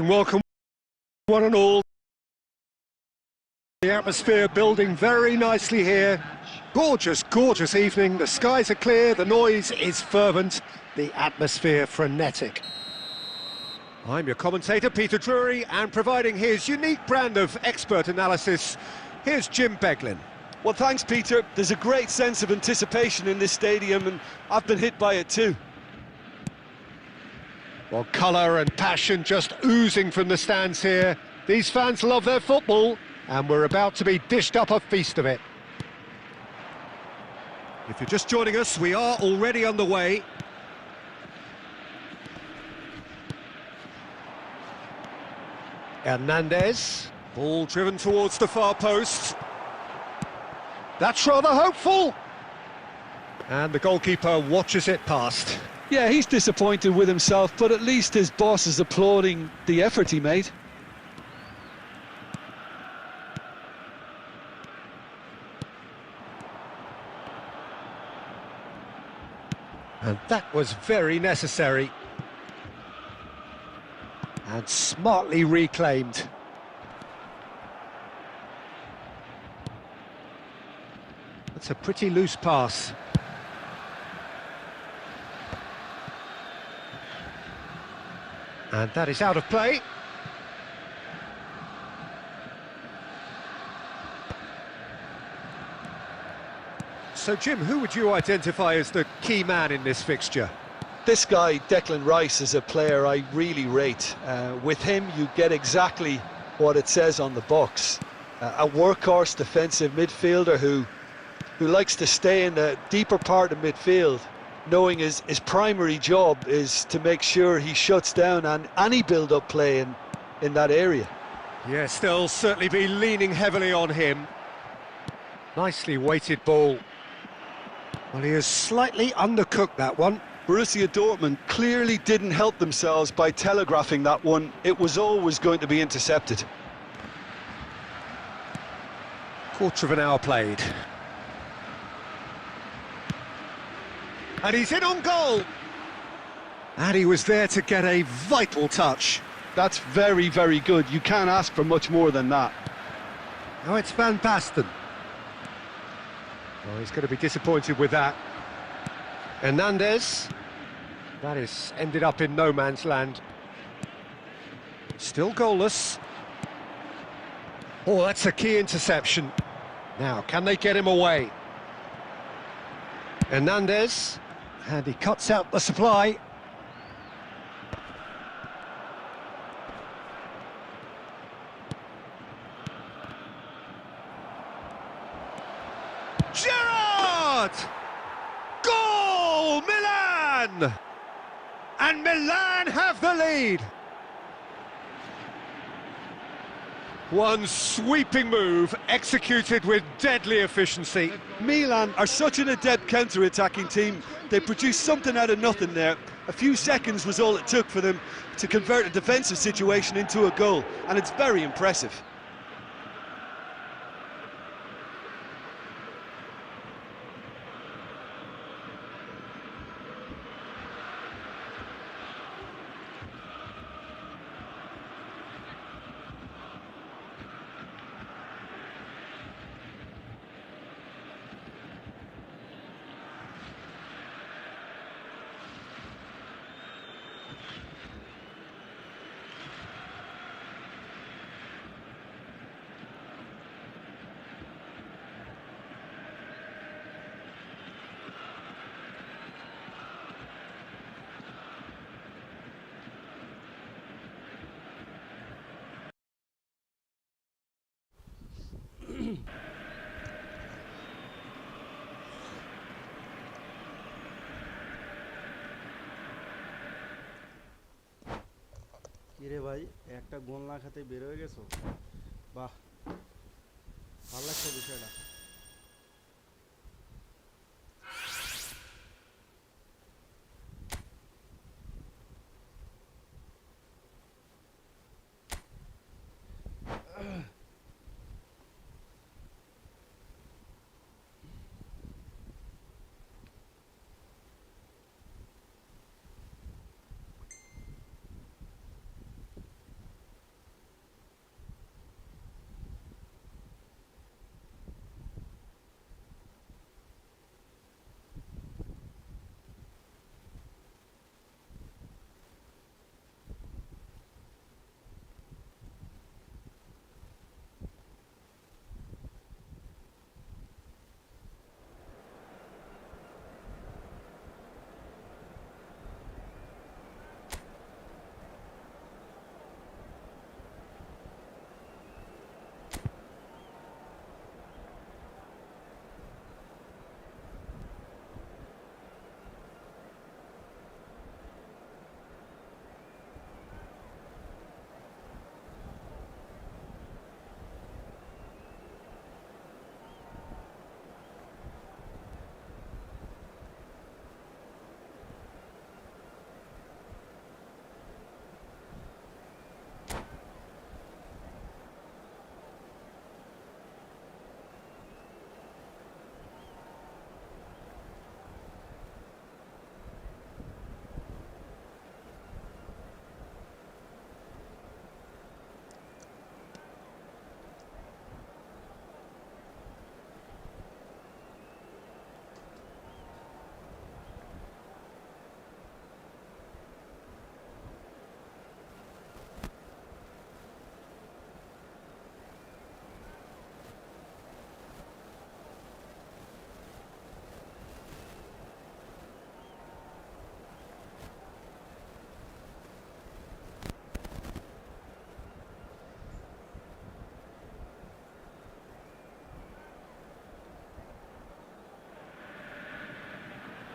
and welcome one and all. The atmosphere building very nicely here. Gorgeous, gorgeous evening. The skies are clear, the noise is fervent, the atmosphere frenetic. I'm your commentator, Peter Drury, and providing his unique brand of expert analysis, here's Jim Beglin. Well, thanks, Peter. There's a great sense of anticipation in this stadium, and I've been hit by it too. Well, colour and passion just oozing from the stands here. These fans love their football, and we're about to be dished up a feast of it. If you're just joining us, we are already underway. Hernandez, ball driven towards the far post. That's rather hopeful. And the goalkeeper watches it past. Yeah, he's disappointed with himself, but at least his boss is applauding the effort he made. And that was very necessary. And smartly reclaimed. That's a pretty loose pass. And that is out of play. So, Jim, who would you identify as the key man in this fixture? This guy, Declan Rice, is a player I really rate. With him, you get exactly what it says on the box. A workhorse defensive midfielder who likes to stay in the deeper part of midfield, knowing his primary job is to make sure he shuts down any build-up play in that area. Yes, they'll certainly be leaning heavily on him. Nicely weighted ball. Well, he has slightly undercooked that one. Borussia Dortmund clearly didn't help themselves by telegraphing that one. It was always going to be intercepted. Quarter of an hour played. And he's in on goal. And he was there to get a vital touch. That's very, very good. You can't ask for much more than that. Now it's Van Basten. Well, he's going to be disappointed with that. Hernandez. That is ended up in no man's land. Still goalless. Oh, that's a key interception. Now, can they get him away? Hernandez. And he cuts out the supply. Gerrard! Goal! Milan! And Milan have the lead. One sweeping move, executed with deadly efficiency. Milan are such an adept counter-attacking team. They produced something out of nothing there. A few seconds was all it took for them to convert a defensive situation into a goal, and it's very impressive. কিরে ভাই একটা গোল না খেতে বের হয়ে গেছো বাহ ভালো লাগছে বিষয়টা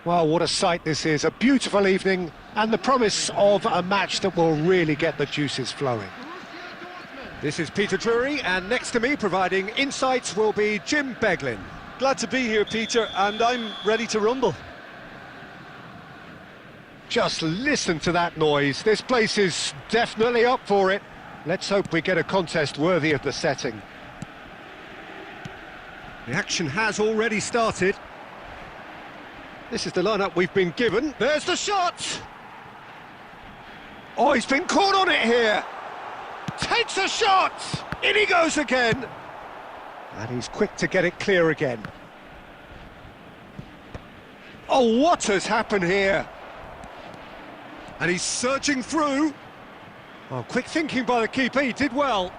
Well, what a sight this is, a beautiful evening and the promise of a match that will really get the juices flowing. This is Peter Drury, and next to me providing insights will be Jim Beglin. Glad to be here, Peter, and I'm ready to rumble. Just listen to that noise, this place is definitely up for it. Let's hope we get a contest worthy of the setting. The action has already started. This is the lineup we've been given. There's the shot! Oh, he's been caught on it here! Takes a shot! In he goes again! And he's quick to get it clear again. Oh, what has happened here? And he's surging through. Oh, quick thinking by the keeper, he did well.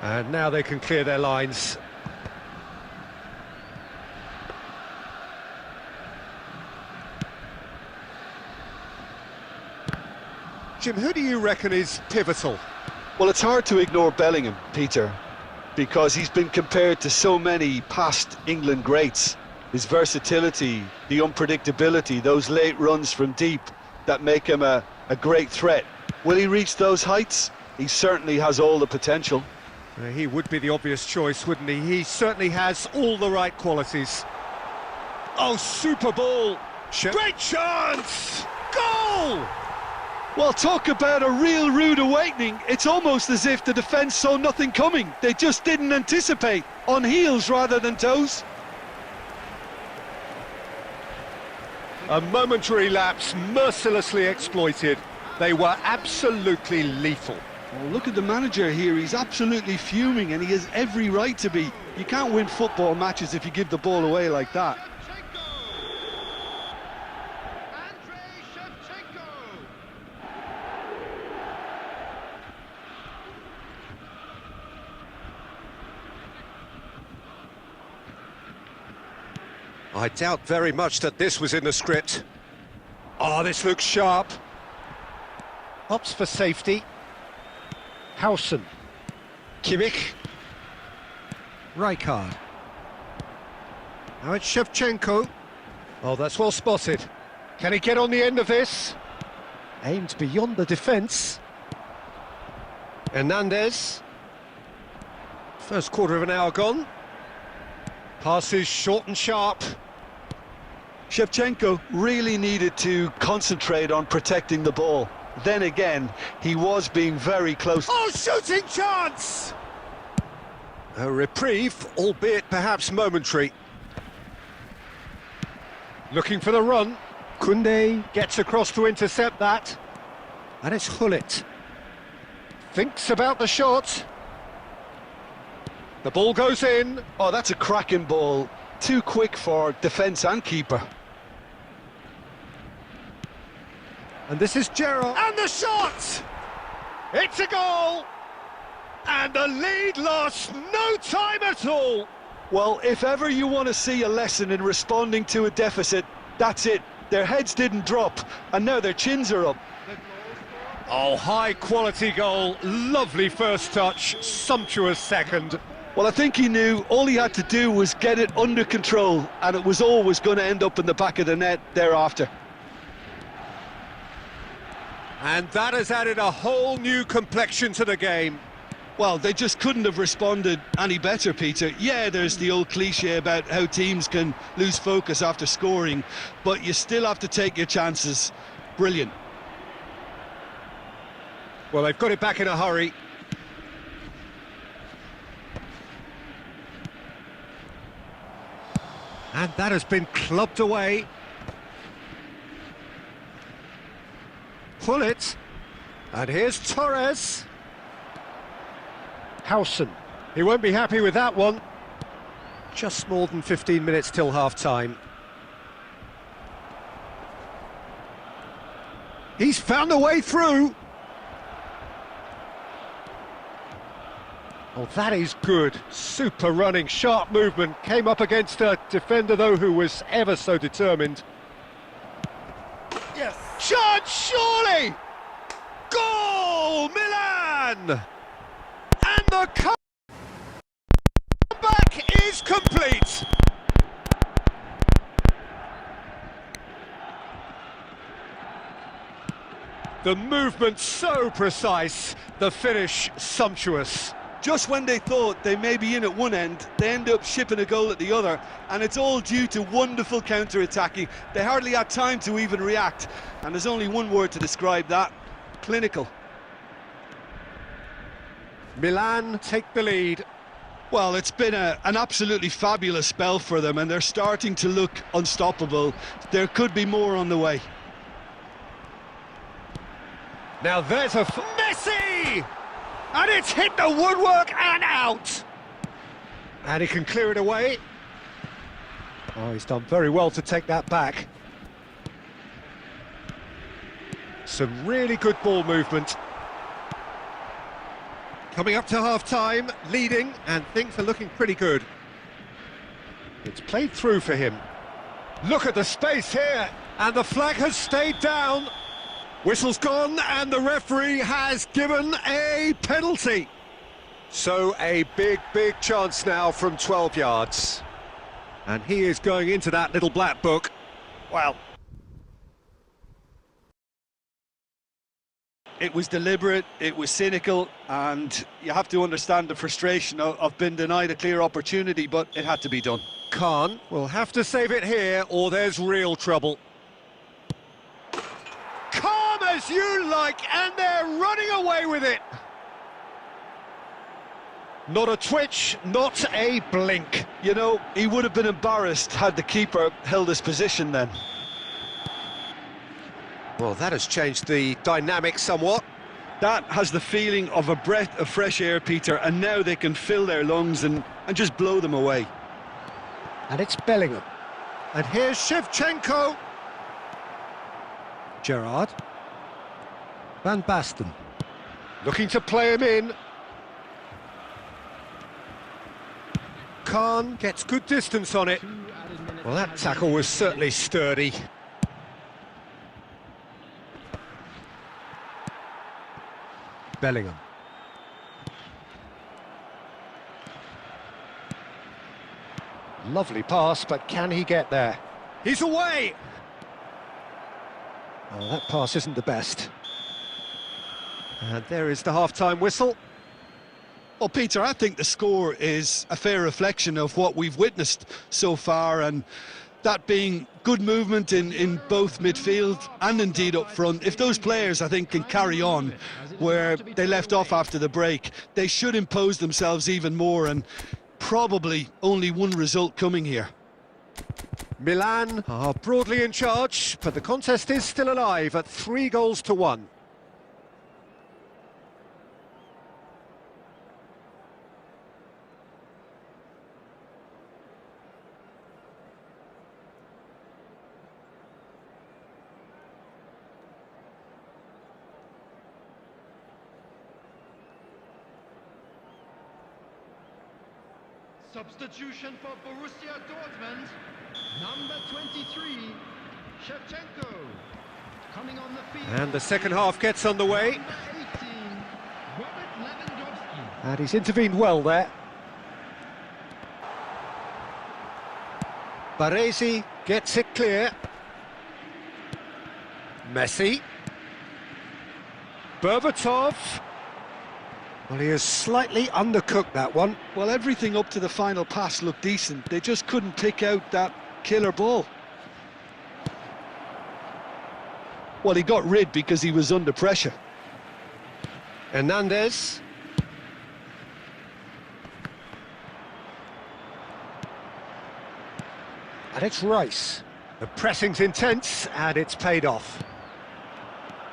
And now they can clear their lines. Jim, who do you reckon is pivotal? Well, it's hard to ignore Bellingham, Peter, because he's been compared to so many past England greats. His versatility, the unpredictability, those late runs from deep that make him a great threat. Will he reach those heights? He certainly has all the potential. He would be the obvious choice, wouldn't he? He certainly has all the right qualities. Oh, super ball! Great chance! Goal! Well, talk about a real rude awakening. It's almost as if the defence saw nothing coming. They just didn't anticipate, on heels rather than toes. A momentary lapse mercilessly exploited. They were absolutely lethal. Well, look at the manager here. He's absolutely fuming, and he has every right to be. You can't win football matches if you give the ball away like that. I doubt very much that this was in the script. Oh, this looks sharp. Opts for safety. Howson. Kimmich. Rijkaard. Now it's Shevchenko. Oh, that's well spotted. Can he get on the end of this? Aimed beyond the defence. Hernandez. First quarter of an hour gone. Passes short and sharp. Shevchenko really needed to concentrate on protecting the ball. Then again, he was being very close. Oh, shooting chance! A reprieve, albeit perhaps momentary. Looking for the run. Koundé gets across to intercept that. And it's Hullet. Thinks about the shot. The ball goes in. Oh, that's a cracking ball. Too quick for defence and keeper. And this is Gerrard. And the shot! It's a goal! And the lead lost no time at all. Well, if ever you want to see a lesson in responding to a deficit, that's it. Their heads didn't drop, and now their chins are up. Oh, high-quality goal. Lovely first touch, sumptuous second. Well, I think he knew all he had to do was get it under control, and it was always going to end up in the back of the net thereafter. And that has added a whole new complexion to the game. Well, they just couldn't have responded any better, Peter. Yeah, there's the old cliche about how teams can lose focus after scoring, but you still have to take your chances. Brilliant. Well, they've got it back in a hurry. And that has been clubbed away. Pull it. And here's Torres. Howson. He won't be happy with that one. Just more than 15 minutes till half-time. He's found a way through. Oh, that is good. Super running, sharp movement. Came up against a defender, though, who was ever so determined. Yes! Chance, surely! Goal, Milan! And the comeback is complete. The movement so precise, the finish sumptuous. Just when they thought they may be in at one end, they end up shipping a goal at the other, and it's all due to wonderful counter-attacking. They hardly had time to even react, and there's only one word to describe that: clinical. Milan take the lead. Well, it's been an absolutely fabulous spell for them, and they're starting to look unstoppable. There could be more on the way. Now there's a Messi! And it's hit the woodwork and out! And he can clear it away. Oh, he's done very well to take that back. Some really good ball movement. Coming up to half-time, leading, and things are looking pretty good. It's played through for him. Look at the space here, and the flag has stayed down. Whistle's gone, and the referee has given a penalty. So a big chance now from 12 yards. And he is going into that little black book. Well, it was deliberate, it was cynical, and you have to understand the frustration of being denied a clear opportunity, but it had to be done. Khan will have to save it here, or there's real trouble. Calm as you like, and they're running away with it. Not a twitch, not a blink. You know, he would have been embarrassed had the keeper held his position then. Well, that has changed the dynamic somewhat. That has the feeling of a breath of fresh air, Peter, and now they can fill their lungs and just blow them away. And it's Bellingham. And here's Shevchenko. Gerrard. Van Basten. Looking to play him in. Khan gets good distance on it. Well, that tackle was certainly sturdy. Bellingham. Lovely pass, but can he get there? He's away! Oh, that pass isn't the best. And there is the half-time whistle. Well, Peter, I think the score is a fair reflection of what we've witnessed so far, and that being good movement in both midfield and indeed up front. If those players, I think, can carry on where they left off after the break, they should impose themselves even more, and probably only one result coming here. Milan are broadly in charge, but the contest is still alive at 3-1. Substitution for Borussia Dortmund, number 23, Shevchenko, coming on the field. And the second half gets underway. Number 18, Robert Lewandowski. And he's intervened well there. Baresi gets it clear. Messi. Berbatov. Well, he has slightly undercooked that one. Well, everything up to the final pass looked decent. They just couldn't pick out that killer ball. Well, he got rid because he was under pressure. Hernandez. And it's Rice. The pressing's intense, and it's paid off.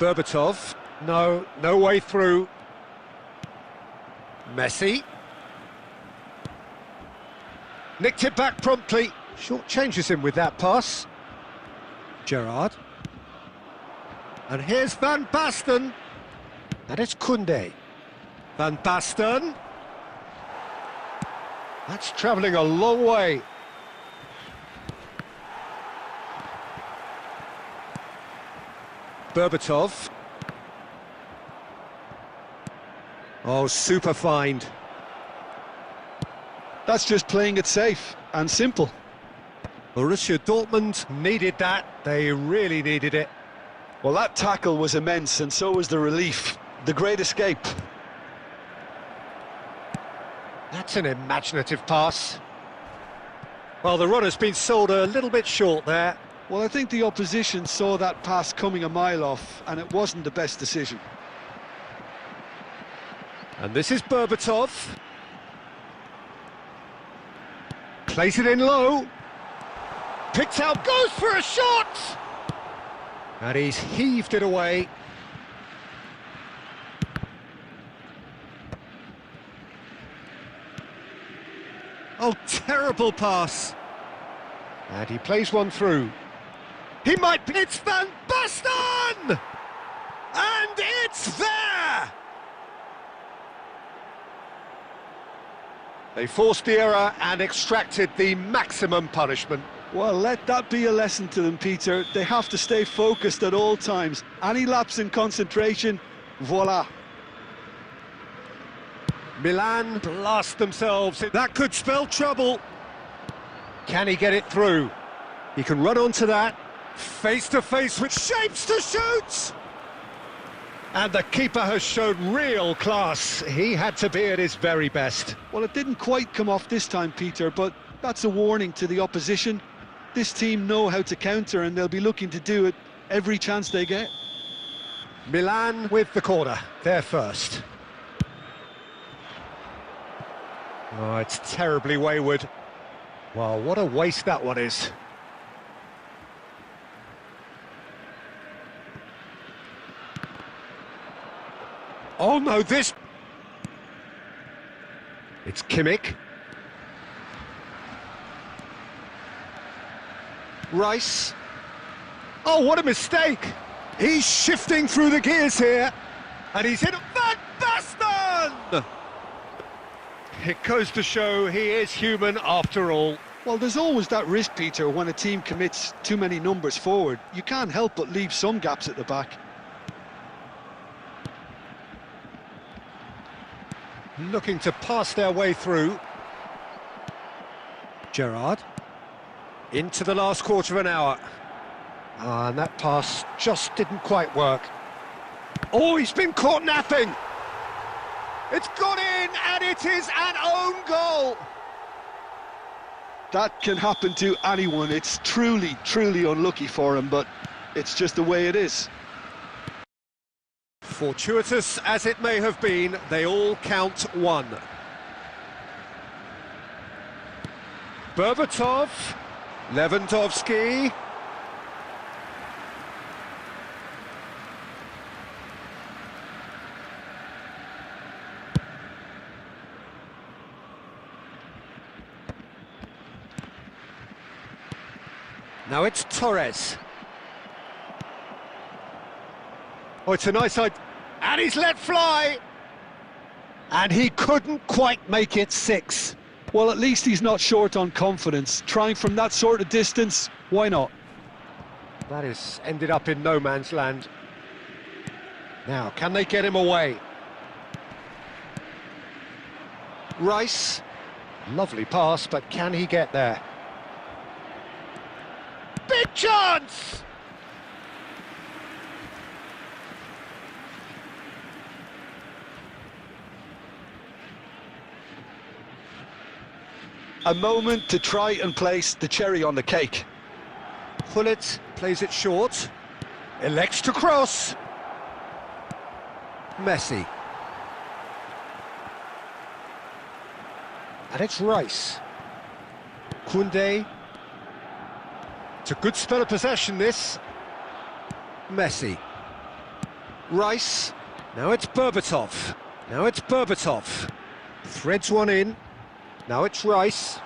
Berbatov. No way through. Messi. Nicked it back promptly. Short changes him with that pass. Gerrard. And here's Van Basten. And it's Koundé. Van Basten. That's travelling a long way. Berbatov. Oh, super find. That's just playing it safe and simple. Borussia Dortmund needed that. They really needed it. Well, that tackle was immense, and so was the relief. The great escape. That's an imaginative pass. Well, the runner's been sold a little bit short there. Well, I think the opposition saw that pass coming a mile off, and it wasn't the best decision. And this is Berbatov. Plays it in low. Picked out, goes for a shot! And he's heaved it away. Oh, terrible pass. And he plays one through. He might be... It's Van Basten! And it's there! They forced the error and extracted the maximum punishment. Well, let that be a lesson to them, Peter. They have to stay focused at all times. Any lapse in concentration, voila. Milan blast themselves. That could spell trouble. Can he get it through? He can run onto that. Face to face with shapes to shoot! And the keeper has shown real class. He had to be at his very best. Well, it didn't quite come off this time, Peter, but that's a warning to the opposition. This team know how to counter, and they'll be looking to do it every chance they get. Milan with the corner. They're first. Oh, it's terribly wayward. Well, what a waste that one is. Oh no, this... It's Kimmich. Rice. Oh, what a mistake! He's shifting through the gears here. And he's hit Van Basten! It goes to show he is human after all. Well, there's always that risk, Peter, when a team commits too many numbers forward. You can't help but leave some gaps at the back. Looking to pass their way through. Gerrard. Into the last quarter of an hour. And that pass just didn't quite work. Oh, he's been caught napping! It's gone in, and it is an own goal! That can happen to anyone. It's truly, truly unlucky for him, but it's just the way it is. Fortuitous as it may have been, they all count one. Berbatov, Lewandowski. Now it's Torres. Oh, it's a nice side. And he's let fly! And he couldn't quite make it 6. Well, at least he's not short on confidence. Trying from that sort of distance, why not? That has ended up in no man's land. Now, can they get him away? Rice. Lovely pass, but can he get there? Big chance! A moment to try and place the cherry on the cake. Hullet plays it short. Elects to cross. Messi. And it's Rice. Koundé. It's a good spell of possession, this. Messi. Rice. Now it's Berbatov. Now it's Berbatov. Threads one in. Now it's Rice.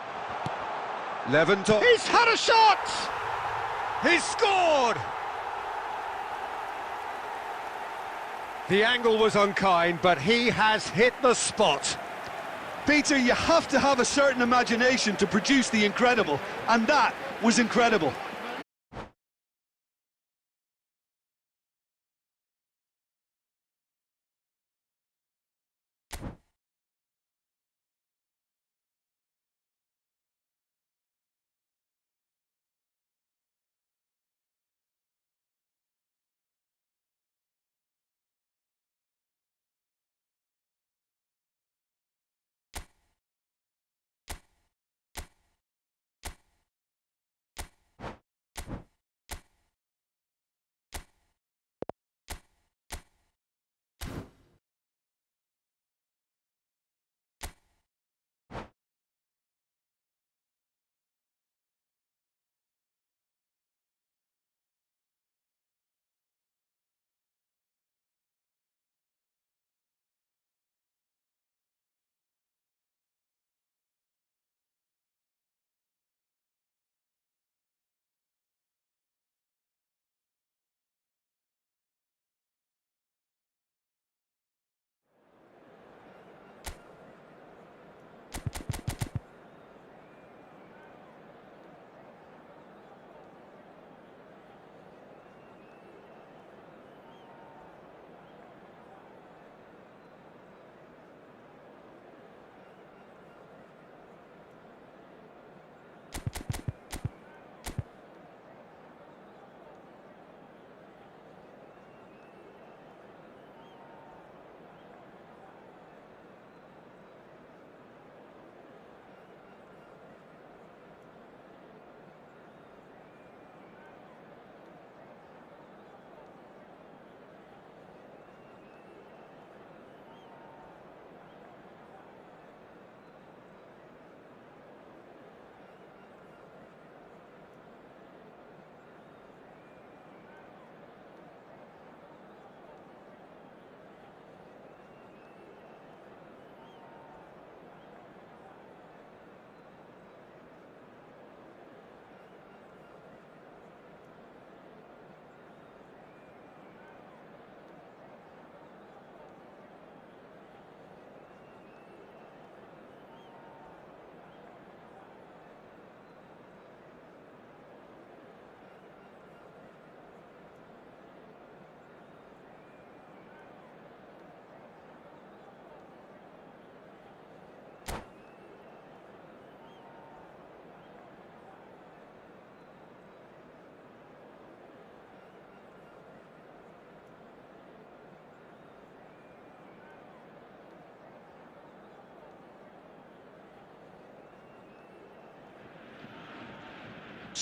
Lewandowski. He's had a shot! He's scored! The angle was unkind, but he has hit the spot. Peter, you have to have a certain imagination to produce the incredible, and that was incredible.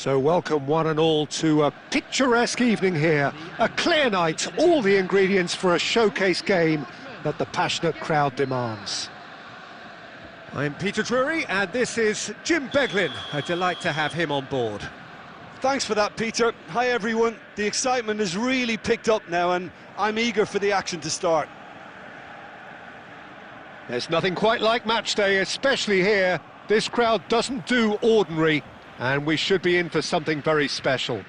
So welcome one and all to a picturesque evening here. A clear night, all the ingredients for a showcase game that the passionate crowd demands. I'm Peter Drury and this is Jim Beglin. A delight to have him on board. Thanks for that, Peter. Hi everyone. The excitement has really picked up now and I'm eager for the action to start. There's nothing quite like match day, especially here. This crowd doesn't do ordinary, and we should be in for something very special.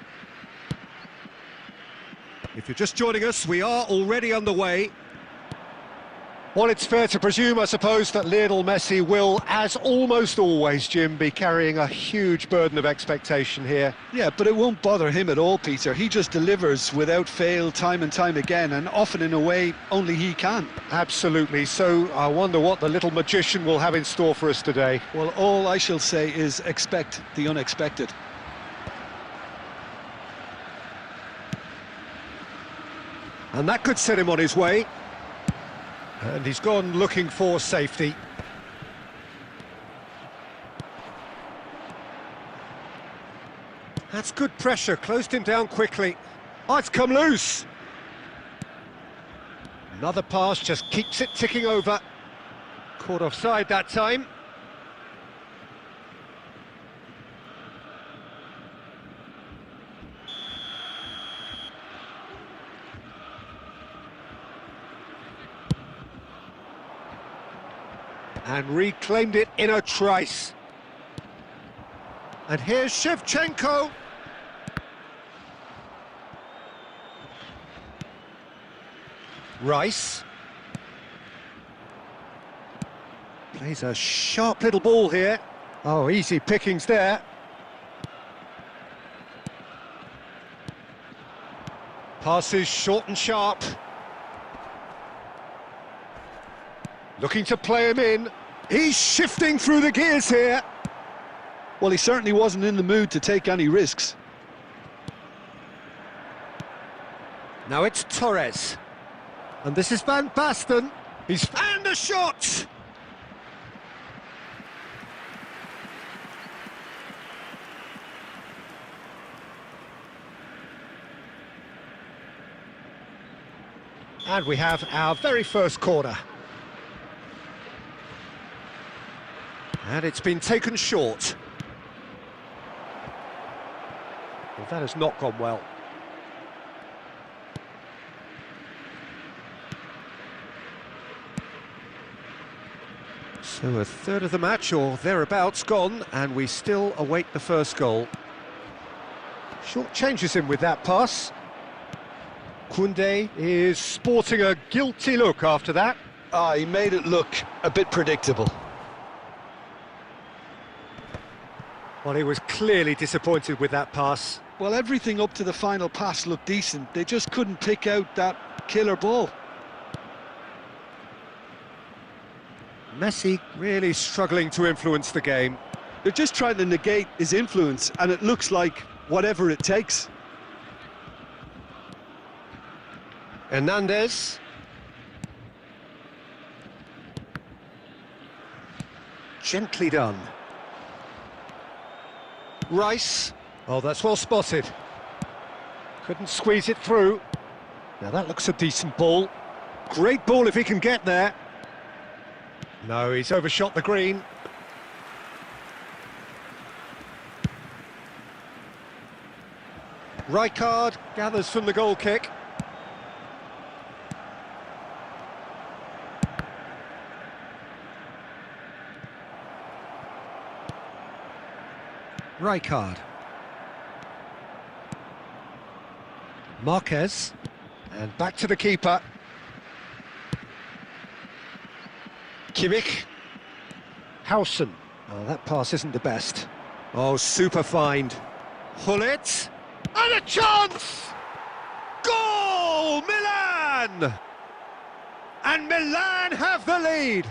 If you're just joining us, we are already underway. Well, it's fair to presume, I suppose, that Lionel Messi will, as almost always, Jim, be carrying a huge burden of expectation here. Yeah, but it won't bother him at all, Peter. He just delivers without fail time and time again, and often in a way only he can. Absolutely. So I wonder what the little magician will have in store for us today. Well, all I shall say is expect the unexpected. And that could set him on his way. And he's gone looking for safety. That's good pressure, closed him down quickly. Oh, it's come loose. Another pass just keeps it ticking over. Caught offside that time. And reclaimed it in a trice. And here's Shevchenko. Rice. Plays a sharp little ball here. Oh, easy pickings there. Passes short and sharp. Looking to play him in. He's shifting through the gears here. Well, he certainly wasn't in the mood to take any risks. Now it's Torres. And this is Van Basten. He's found a shot! And we have our very first corner. And it's been taken short. Well, that has not gone well. So a third of the match, or thereabouts, gone, and we still await the first goal. Short changes him with that pass. Koundé is sporting a guilty look after that. He made it look a bit predictable. Well, he was clearly disappointed with that pass. Well, everything up to the final pass looked decent. They just couldn't pick out that killer ball. Messi really struggling to influence the game. They're just trying to negate his influence, and it looks like whatever it takes. Hernandez. Gently done. Rice. Oh, that's well spotted. Couldn't squeeze it through. Now that looks a decent ball. Great ball if he can get there. No, he's overshot the green. Rijkaard gathers from the goal kick. Rijkaard. Marquez. And back to the keeper. Kimmich. Howson. Oh, that pass isn't the best. Oh, super find. Hullet. And a chance! Goal! Milan! And Milan have the lead.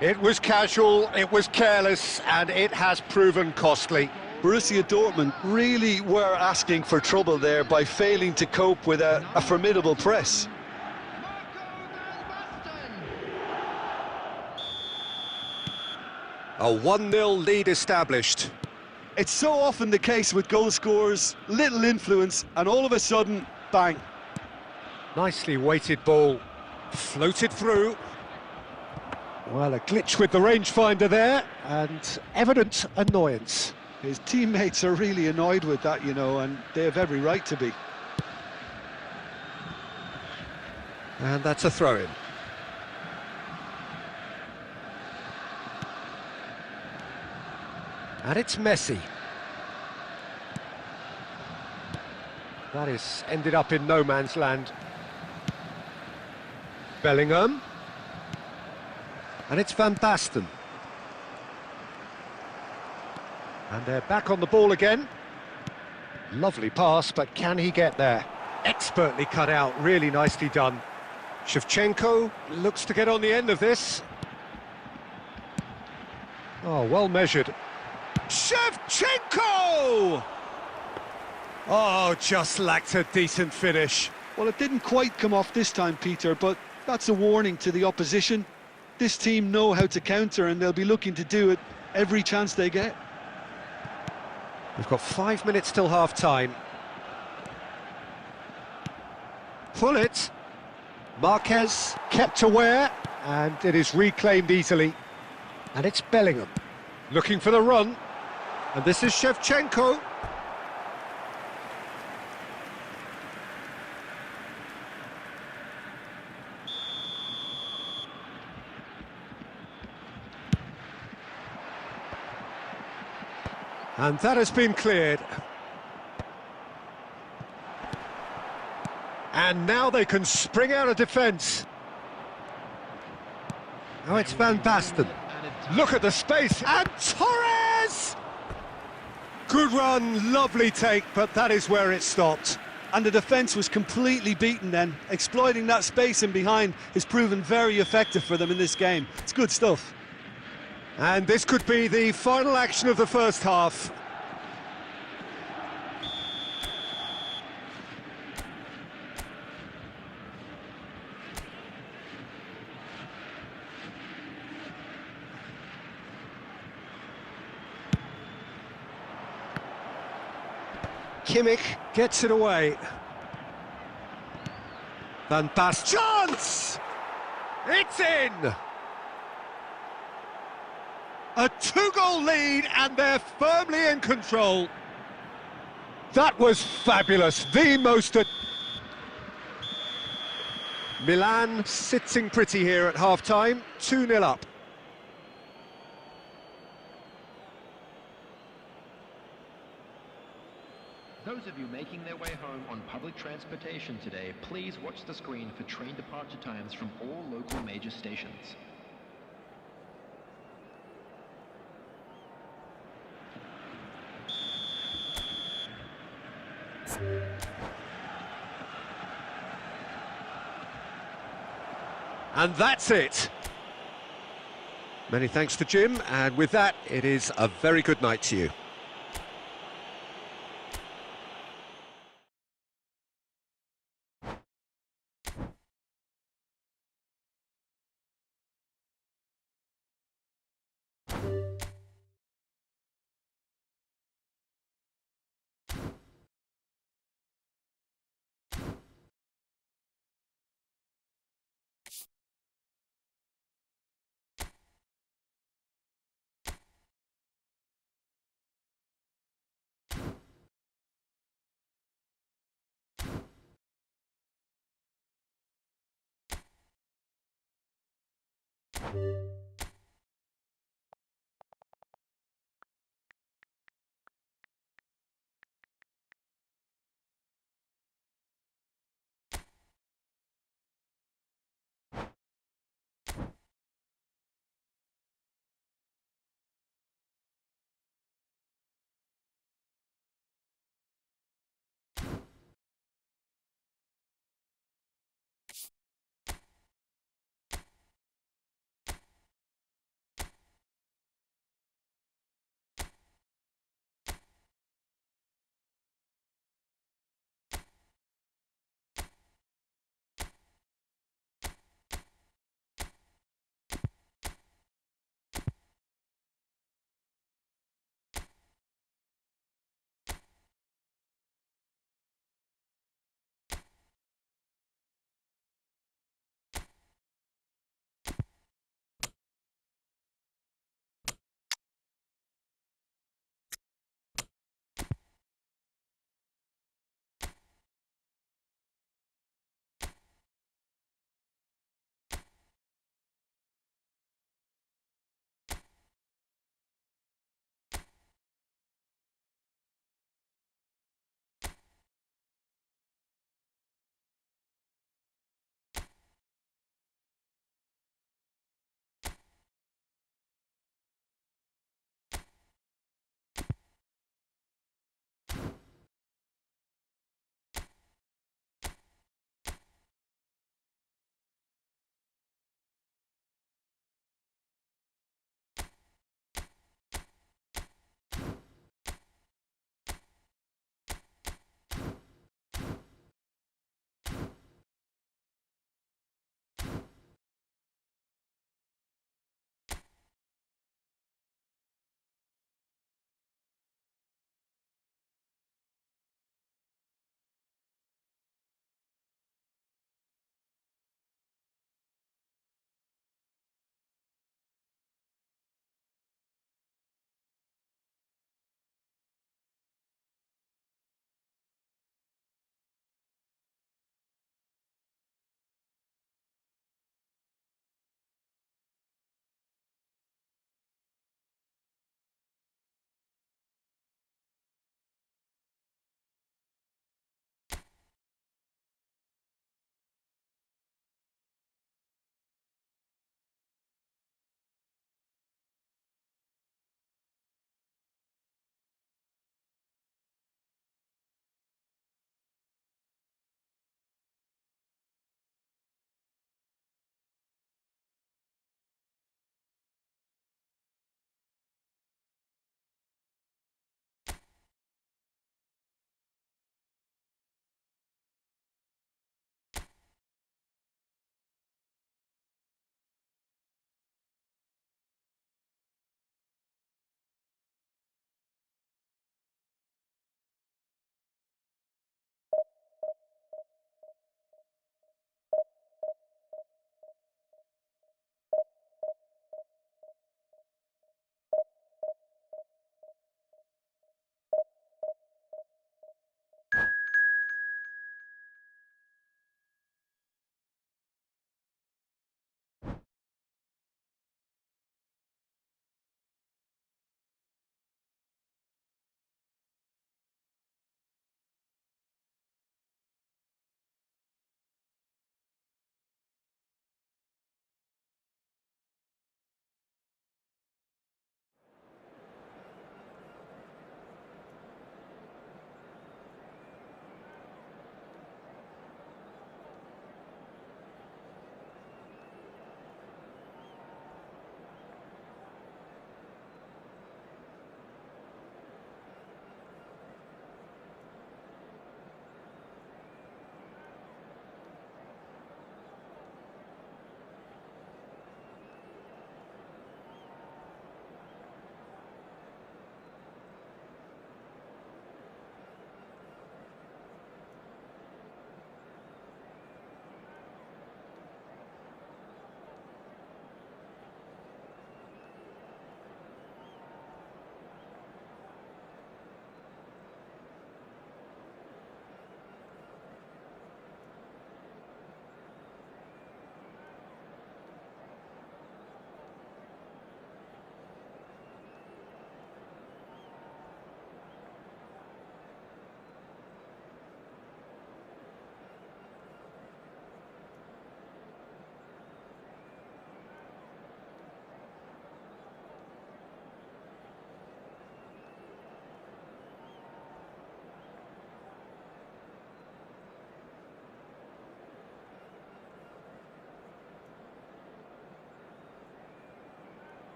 It was casual, it was careless, and it has proven costly. Borussia Dortmund really were asking for trouble there by failing to cope with a formidable press. A 1-0 lead established. It's so often the case with goal scorers, little influence, and all of a sudden, bang. Nicely weighted ball, floated through. Well, a glitch with the rangefinder there, and evident annoyance. His teammates are really annoyed with that, you know, and they have every right to be. And that's a throw-in. And it's Messi. That is ended up in no man's land. Bellingham. And it's Van Basten. And they're back on the ball again. Lovely pass, but can he get there? Expertly cut out, really nicely done. Shevchenko looks to get on the end of this. Oh, well measured. Shevchenko! Oh, just lacked a decent finish. Well, it didn't quite come off this time, Peter, but that's a warning to the opposition. This team know how to counter, and they'll be looking to do it every chance they get. We've got 5 minutes till half-time. Pull it. Marquez kept aware, and it is reclaimed easily. And it's Bellingham looking for the run. And this is Shevchenko. And that has been cleared. And now they can spring out of defence. Now it's Van Basten. Look at the space, and Torres! Good run, lovely take, but that is where it stopped. And the defence was completely beaten then. Exploiting that space in behind has proven very effective for them in this game. It's good stuff. And this could be the final action of the first half. Kimmich gets it away. Van Basten. Chance! It's in! A 2-goal lead, and they're firmly in control. That was fabulous. The most... Milan sitting pretty here at half-time, 2-0 up. Those of you making their way home on public transportation today, please watch the screen for train departure times from all local major stations. And that's it. Many thanks to Jim, and with that, it is a very good night to you.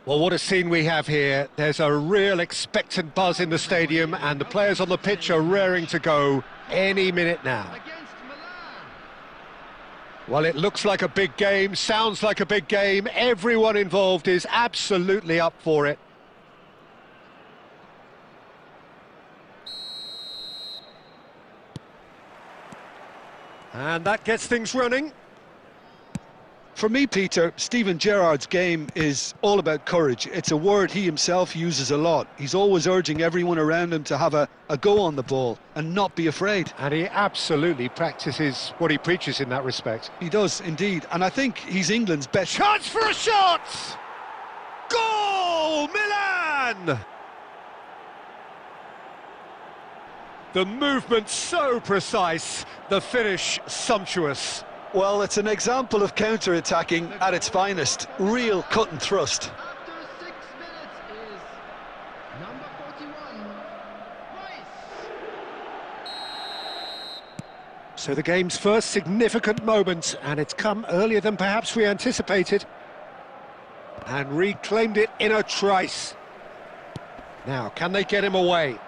Well, what a scene we have here. There's a real expectant buzz in the stadium, and the players on the pitch are raring to go any minute now. Well, it looks like a big game, sounds like a big game. Everyone involved is absolutely up for it. And that gets things running. For me, Peter, Steven Gerrard's game is all about courage. It's a word he himself uses a lot. He's always urging everyone around him to have a go on the ball and not be afraid. And he absolutely practices what he preaches in that respect. He does, indeed. And I think he's England's best. Chance for a shot! Goal! Milan! The movement so precise, the finish sumptuous. Well, it's an example of counter-attacking at its finest. Real cut and thrust. After 6 minutes is number 41, Rice. So the game's first significant moment, and it's come earlier than perhaps we anticipated. And reclaimed it in a trice. Now, can they get him away?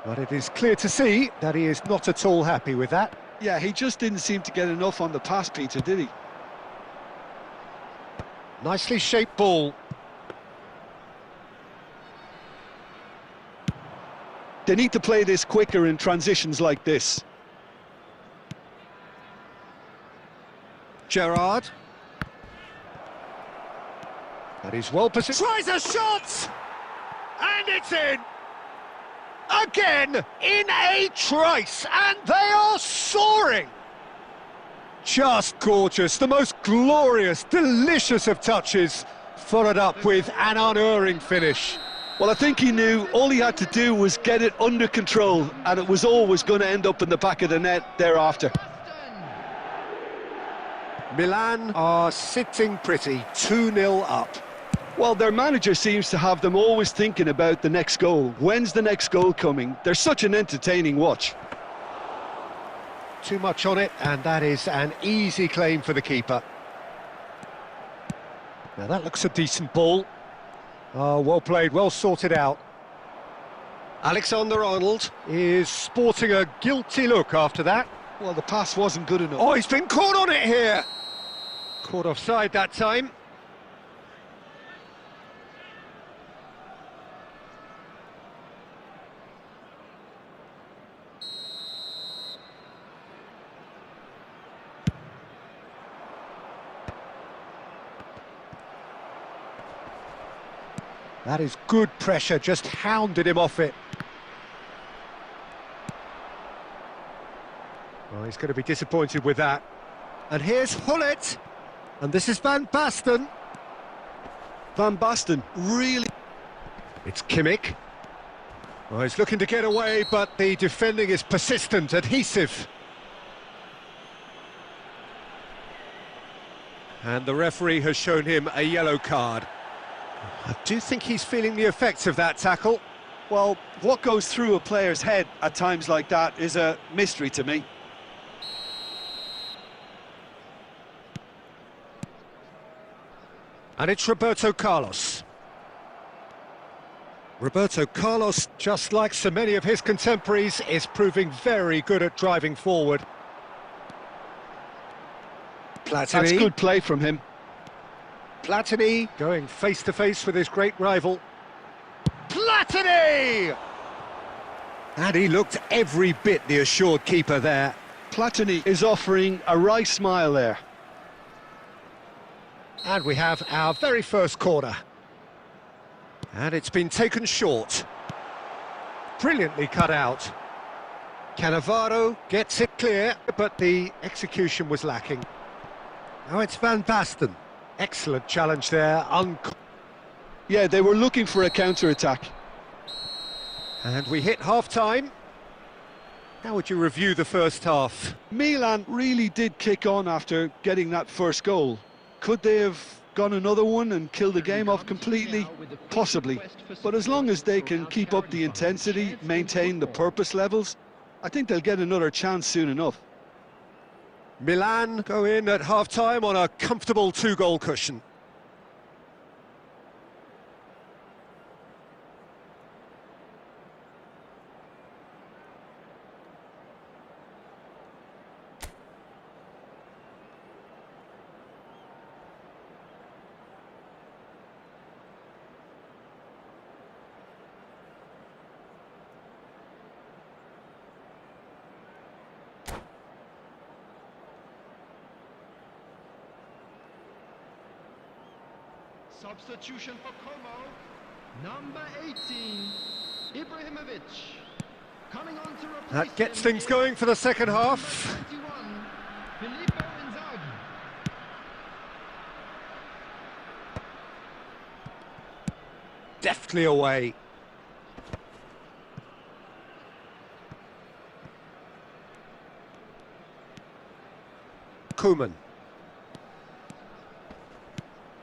But it is clear to see that he is not at all happy with that. Yeah, he just didn't seem to get enough on the pass, Peter, did he? Nicely shaped ball. They need to play this quicker in transitions like this. Gerrard. But he's well positioned. Tries a shot! And it's in! Again, in a trice, and they are soaring! Just gorgeous, the most glorious, delicious of touches, followed up with an unerring finish. Well, I think he knew all he had to do was get it under control, and it was always going to end up in the back of the net thereafter. Milan are sitting pretty, 2-0 up. Well, their manager seems to have them always thinking about the next goal. When's the next goal coming? They're such an entertaining watch. Too much on it, and that is an easy claim for the keeper. Now that looks a decent ball. Oh, well played, well sorted out. Alexander-Arnold is sporting a guilty look after that. Well, the pass wasn't good enough. Oh, he's been caught on it here! Caught offside that time. That is good pressure, just hounded him off it. Well, he's going to be disappointed with that. And here's Hullet. And this is Van Basten. Van Basten, really... It's Kimmich. Well, he's looking to get away, but the defending is persistent, adhesive. And the referee has shown him a yellow card. I do think he's feeling the effects of that tackle. Well, what goes through a player's head at times like that is a mystery to me. And it's Roberto Carlos. Roberto Carlos, just like so many of his contemporaries, is proving very good at driving forward. Platini. That's good play from him. Platini going face-to-face with his great rival. Platini! And he looked every bit the assured keeper there. Platini is offering a wry smile there. And we have our very first corner. And it's been taken short. Brilliantly cut out. Cannavaro gets it clear, but the execution was lacking. Now it's Van Basten. Excellent challenge there. Yeah, they were looking for a counter-attack. And we hit half-time. How would you review the first half? Milan really did kick on after getting that first goal. Could they have gone another one and killed the game off completely? Possibly. But as long as they can keep up the intensity, maintain the purpose levels, I think they'll get another chance soon enough. Milan go in at half-time on a comfortable 2-goal cushion. Substitution for Como. Number 18, Ibrahimovic. Coming on to replace That gets him things is going for the second number half. 21, Filippo Inzaghi. Deftly away. Koeman.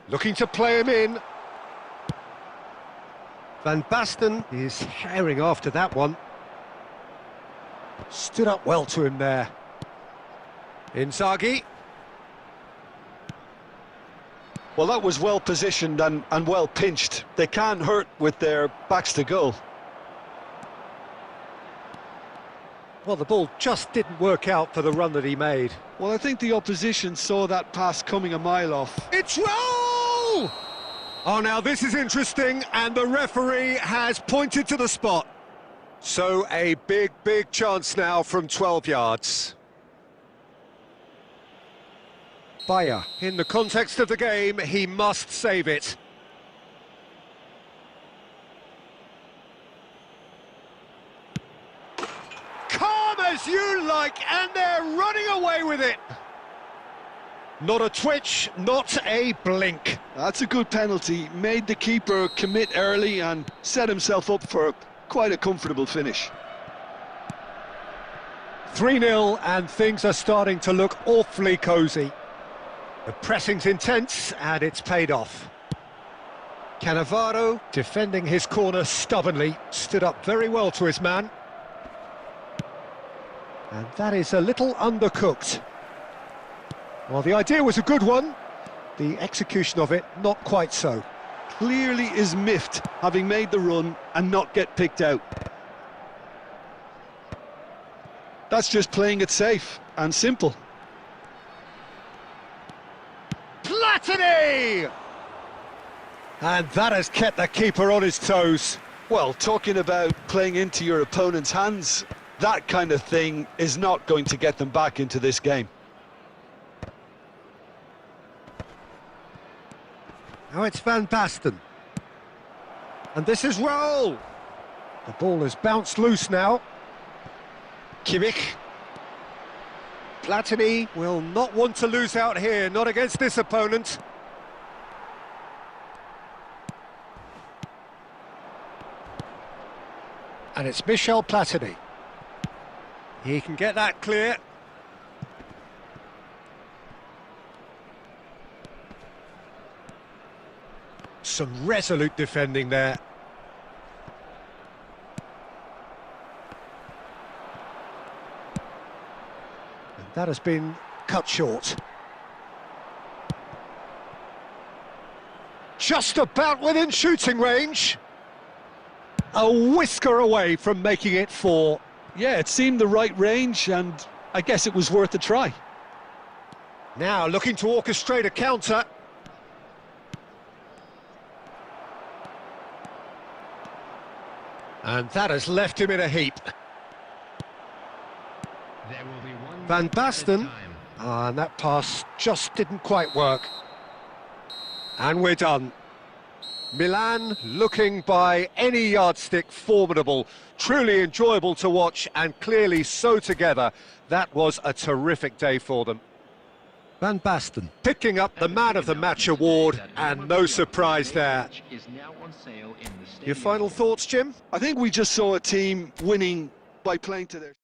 Looking to play him in. Van Basten is herring after that one. Stood up well to him there. Inzaghi. Well, that was well positioned and well pinched. They can't hurt with their backs to goal. Well, the ball just didn't work out for the run that he made. Well, I think the opposition saw that pass coming a mile off. It's roll! Oh, now this is interesting, and the referee has pointed to the spot. So a big, big chance now from 12 yards. Bayer, in the context of the game, he must save it. Calm as you like, and they're running away with it. Not a twitch, not a blink. That's a good penalty. Made the keeper commit early and set himself up for quite a comfortable finish. 3-0, and things are starting to look awfully cosy. The pressing's intense, and it's paid off. Cannavaro, defending his corner stubbornly, stood up very well to his man. And that is a little undercooked. Well, the idea was a good one. The execution of it, not quite so. Clearly is miffed, having made the run and not get picked out. That's just playing it safe and simple. Platini! And that has kept the keeper on his toes. Well, talking about playing into your opponent's hands, that kind of thing is not going to get them back into this game. Now it's Van Basten. And this is Raul. The ball has bounced loose now. Kimmich. Platini will not want to lose out here, not against this opponent. And it's Michel Platini. He can get that clear. Some resolute defending there. And that has been cut short. Just about within shooting range. A whisker away from making it 4. Yeah, it seemed the right range, and I guess it was worth a try. Now looking to orchestrate a counter. And that has left him in a heap. There will be one Van minute at a Basten. time. And that pass just didn't quite work. And we're done. Milan looking by any yardstick formidable, truly enjoyable to watch, and clearly so together. That was a terrific day for them. Van Basten picking up the Man of the Match award, and no surprise there. Is now on sale in the stadium. Your final thoughts, Jim? I think we just saw a team winning by playing to their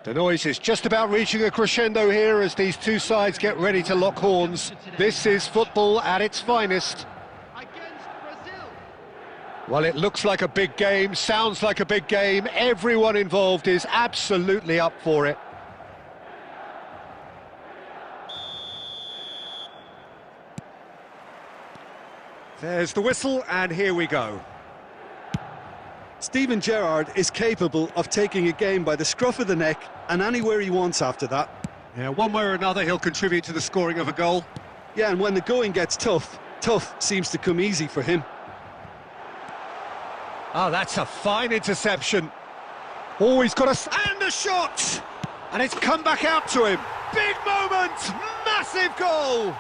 The noise is just about reaching a crescendo here as these two sides get ready to lock horns. This is football at its finest. Well, it looks like a big game, sounds like a big game. Everyone involved is absolutely up for it. There's the whistle, and here we go. Steven Gerrard is capable of taking a game by the scruff of the neck and anywhere he wants after that. Yeah, one way or another, he'll contribute to the scoring of a goal. Yeah, and when the going gets tough, tough seems to come easy for him. Oh, that's a fine interception. Oh, he's got and a shot! And it's come back out to him. Big moment! Massive goal!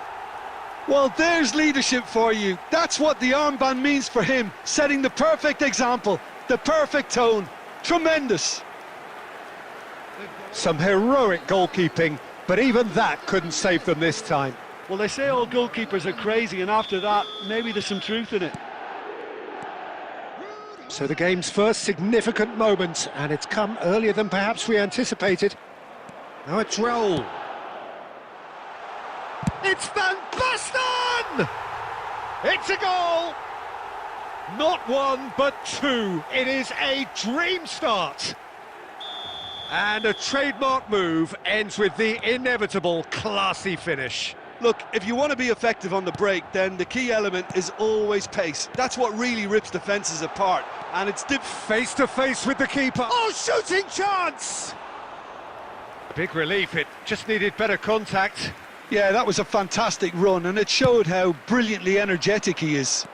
Well, there's leadership for you. That's what the armband means for him, setting the perfect example, the perfect tone. Tremendous. Some heroic goalkeeping, but even that couldn't save them this time. Well, they say all goalkeepers are crazy, and after that, maybe there's some truth in it. So the game's first significant moment, and it's come earlier than perhaps we anticipated. Now it's Raul. It's Van Basten! It's a goal! Not one, but two. It is a dream start. And a trademark move ends with the inevitable classy finish. Look, if you want to be effective on the break, then the key element is always pace. That's what really rips defences apart. And it's face to face with the keeper. Oh, shooting chance! Big relief, it just needed better contact. Yeah, that was a fantastic run, and it showed how brilliantly energetic he is.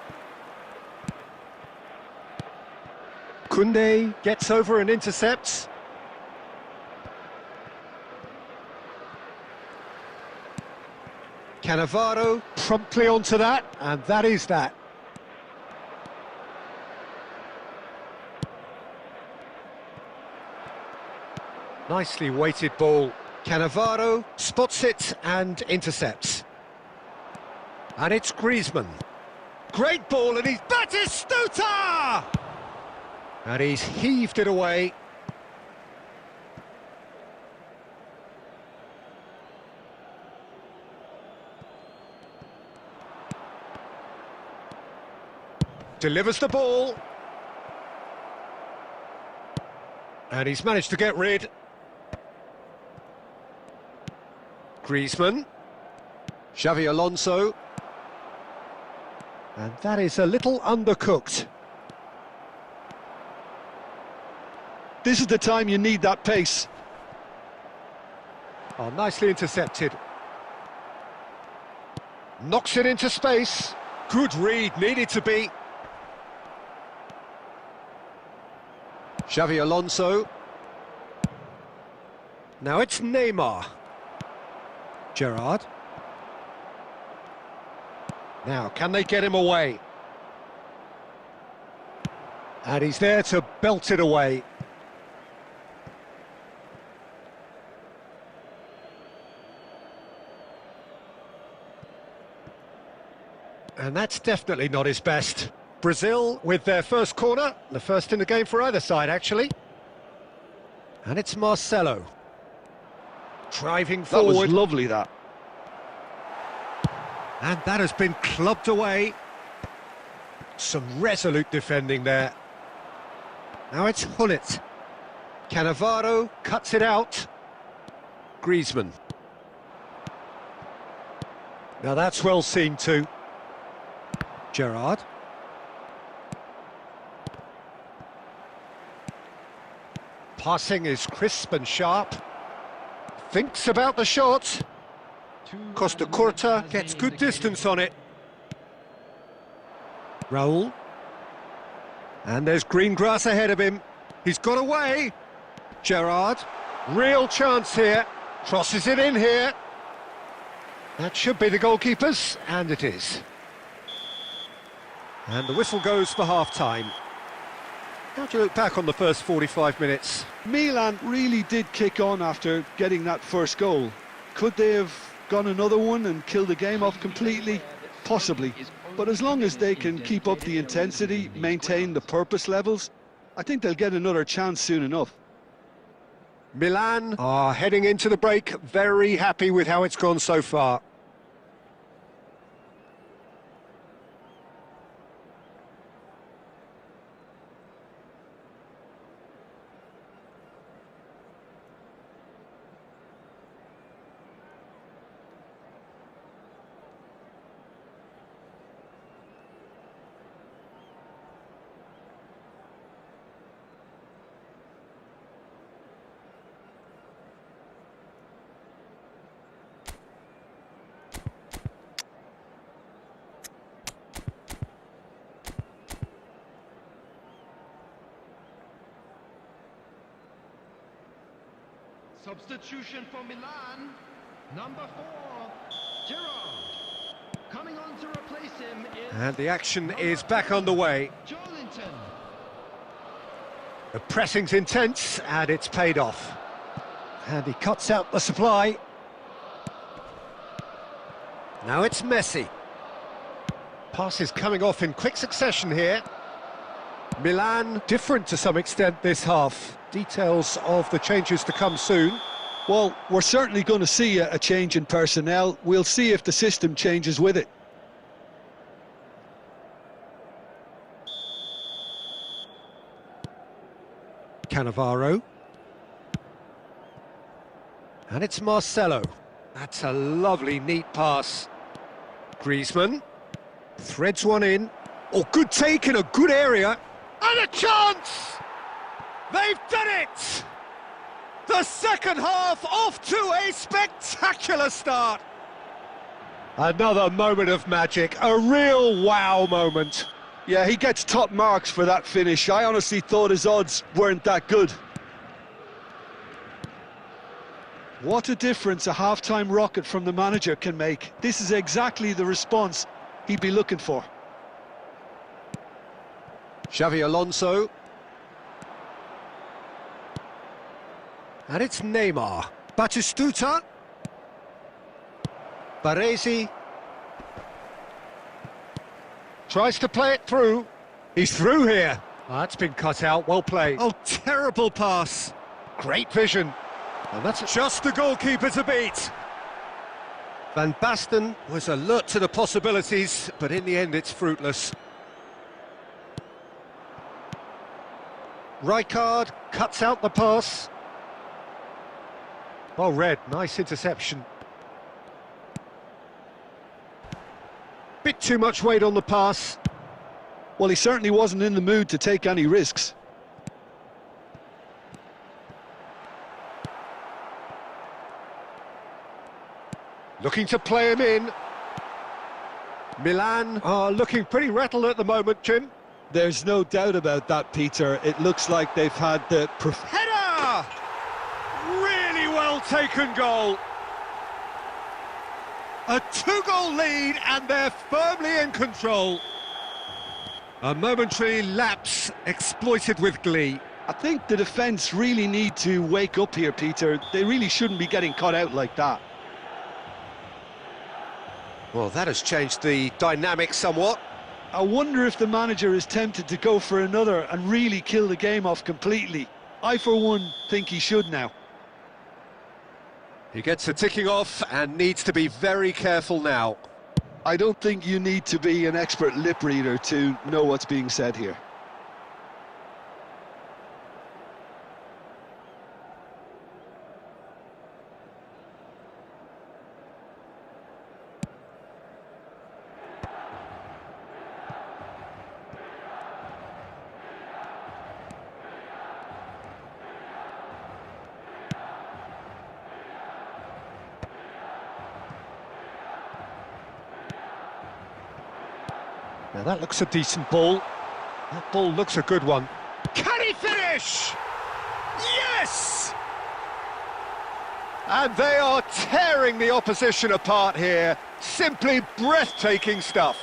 Koundé gets over and intercepts. Cannavaro promptly onto that, and that is that. Nicely weighted ball. Cannavaro spots it and intercepts. And it's Griezmann. Great ball, and he's Batistuta! And he's heaved it away. Delivers the ball. And he's managed to get rid. Griezmann. Xavi Alonso. And that is a little undercooked. This is the time you need that pace. Oh, nicely intercepted. Knocks it into space. Good read, needed to be. Xavi Alonso. Now it's Neymar. Gerrard. Now, can they get him away? And he's there to belt it away. And that's definitely not his best. Brazil with their first corner, the first in the game for either side, actually. And it's Marcelo. Driving forward. That was lovely, that. And that has been clubbed away. Some resolute defending there. Now it's Hullet. Cannavaro cuts it out. Griezmann. Now that's well seen too. Gerrard. Passing is crisp and sharp. Thinks about the shot. Costa Curta gets good distance on it. Raul. And there's green grass ahead of him. He's got away. Gerrard. Real chance here. Crosses it in here. That should be the goalkeepers, and it is. And the whistle goes for half-time. How do you look back on the first 45 minutes? Milan really did kick on after getting that first goal. Could they have gone another one and killed the game off completely? Possibly. But as long as they can keep up the intensity, maintain the purpose levels, I think they'll get another chance soon enough. Milan are heading into the break, very happy with how it's gone so far. Substitution for Milan, number 4, Gerrard. Coming on to replace him is... And the action is back underway. Joelinton. The pressing's intense, and it's paid off. And he cuts out the supply. Now it's Messi. Passes coming off in quick succession here. Milan different to some extent this half. Details of the changes to come soon. Well, we're certainly going to see a change in personnel. We'll see if the system changes with it. Cannavaro. And it's Marcelo. That's a lovely, neat pass. Griezmann threads one in. Oh, good take in a good area. And a chance! They've done it! The second half off to a spectacular start. Another moment of magic, a real wow moment. Yeah, he gets top marks for that finish. I honestly thought his odds weren't that good. What a difference a half-time rocket from the manager can make. This is exactly the response he'd be looking for. Xavi Alonso. And it's Neymar. Batistuta. Baresi. Tries to play it through. He's through here. That's been cut out, well played. Oh, terrible pass. Great vision. And that's just the goalkeeper to beat. Van Basten was alert to the possibilities, but in the end it's fruitless. Rijkaard cuts out the pass. Well read, nice interception. Bit too much weight on the pass. Well, he certainly wasn't in the mood to take any risks. Looking to play him in. Milan are looking pretty rattled at the moment, Jim. There's no doubt about that, Peter. It looks like they've had the... Header! Really well taken goal. A 2-goal lead and they're firmly in control. A momentary lapse exploited with glee. I think the defence really need to wake up here, Peter. They really shouldn't be getting caught out like that. Well, that has changed the dynamic somewhat. I wonder if the manager is tempted to go for another and really kill the game off completely. I, for one, think he should now. He gets a ticking off and needs to be very careful now. I don't think you need to be an expert lip reader to know what's being said here. Now that looks a decent ball. That ball looks a good one. Can he finish? Yes! And they are tearing the opposition apart here. Simply breathtaking stuff.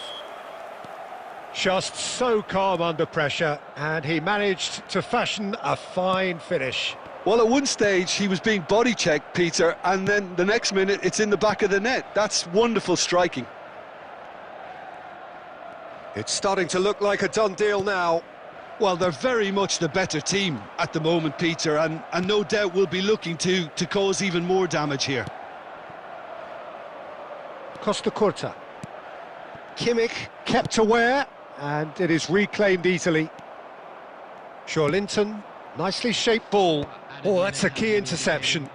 Just so calm under pressure, and he managed to fashion a fine finish. Well, at one stage he was being body checked, Peter, and then the next minute it's in the back of the net. That's wonderful striking. It's starting to look like a done deal now. Well, they're very much the better team at the moment, Peter, and no doubt will be looking to cause even more damage here. Costa Curta. Kimmich kept aware, and it is reclaimed easily. Linton, nicely shaped ball. Oh, that's a key interception.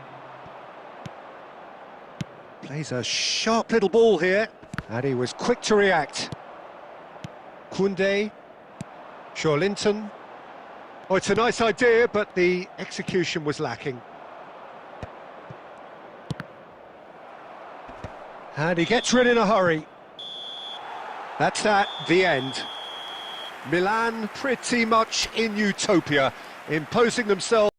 Plays a sharp little ball here, and he was quick to react. Koundé, Linton. Oh, it's a nice idea, but the execution was lacking. And he gets rid in a hurry. That's that, the end. Milan pretty much in utopia, imposing themselves.